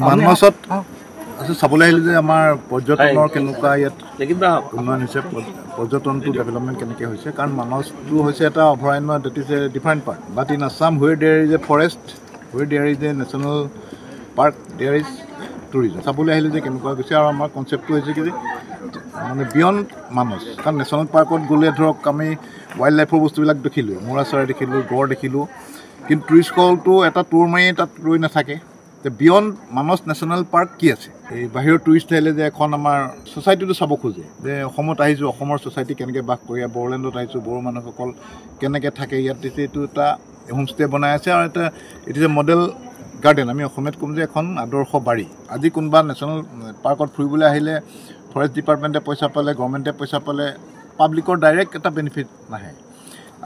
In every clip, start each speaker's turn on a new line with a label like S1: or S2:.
S1: মানসত চাবলৈ আহিলে যে আমাৰ পৰ্যটনৰ কেনেকুৱা ইয়াত উন্নয়ন হৈছে, পৰ্যটনটো ডেভেলপমেণ্ট কেনেকৈ হৈছে, কাৰণ মানসটো হৈছে এটা অভয়াৰণ্য, that is a different part, but in Assam where there is a forest, where there is a national park, there is tourism. চাবলৈ আহিলে যে কেনেকুৱা গৈছে, আৰু আমাৰ কনচেপ্টটো হৈছে কি মানে বিয়ণ্ড মানস, কাৰণ নেশ্যনেল পাৰ্কত গ'লে ধৰক আমি ৱাইল্ড লাইফৰ বস্তুবিলাক দেখিলোঁ, মূৰা চৰাই দেখিলোঁ, গড় দেখিলোঁ, কিন্তু টুৰিষ্ট কলটো এটা টুৰ মাৰি তাত ৰৈ নাথাকে। বিয়ণ্ড মানস নেশ্যনেল পাৰ্ক কি আছে? এই বাহিৰৰ টুৰিষ্ট আহিলে যে এখন আমাৰ ছ'চাইটিটো চাব খোজে, যে অসমত আহিছোঁ, অসমৰ ছ'চাইটি কেনেকৈ বাস কৰি, বড়োলেণ্ডত আহিছোঁ, বড়ো মানুহসকল কেনেকৈ থাকে, ইয়াত এইটো এটা হোমষ্টে বনাই আছে, আৰু এটা it is a model garden, আমি অসমীয়াত ক'ম যে এখন আদৰ্শ বাৰী। আজি কোনোবা নেশ্যনেল পাৰ্কত ফুৰিবলৈ আহিলে ফৰেষ্ট ডিপাৰ্টমেণ্টে পইচা পালে, গভৰ্ণমেণ্টে পইচা পালে, পাব্লিকৰ ডাইৰেক্ট এটা বেনিফিট নাহে।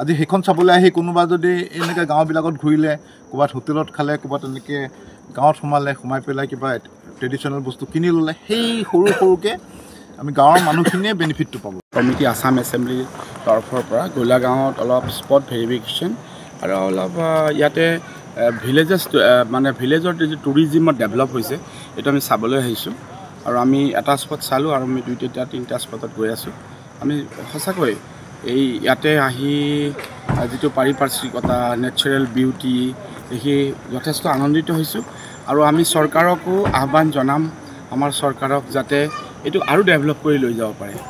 S1: আজি সেইখন চাবলৈ আহি কোনোবা যদি এনেকৈ গাঁওবিলাকত ঘূৰিলে, ক'ৰবাত হোটেলত খালে, ক'ৰবাত এনেকৈ গাঁৱত সোমাই পেলাই কিবা ট্ৰেডিশ্যনেল বস্তু কিনি ল'লে, সেই সৰুকৈ আমি গাঁৱৰ মানুহখিনিয়ে বেনিফিটটো পাব।
S2: কমিটি আছাম এছেম্বলিৰ তৰফৰ পৰা গোলাগাঁৱত অলপ স্পট ভেৰিফিকেশ্যন আৰু অলপ ইয়াতে ভিলেজৰ যি টুৰিজিমত ডেভেলপ হৈছে এইটো আমি চাবলৈ আহিছোঁ, আৰু আমি এটা স্পট চালোঁ, আৰু আমি 2-3টা স্পটত গৈ আছোঁ। আমি সঁচাকৈ এই ইয়াতে আহি যিটো পাৰিপাৰ্শ্বিকতা, নেচাৰেল বিউটি দেখি যথেষ্ট আনন্দিত হৈছোঁ, আৰু আমি চৰকাৰকো আহ্বান জনাম, আমাৰ চৰকাৰক যাতে এইটো আৰু ডেভেলপ কৰি লৈ যাব পাৰে।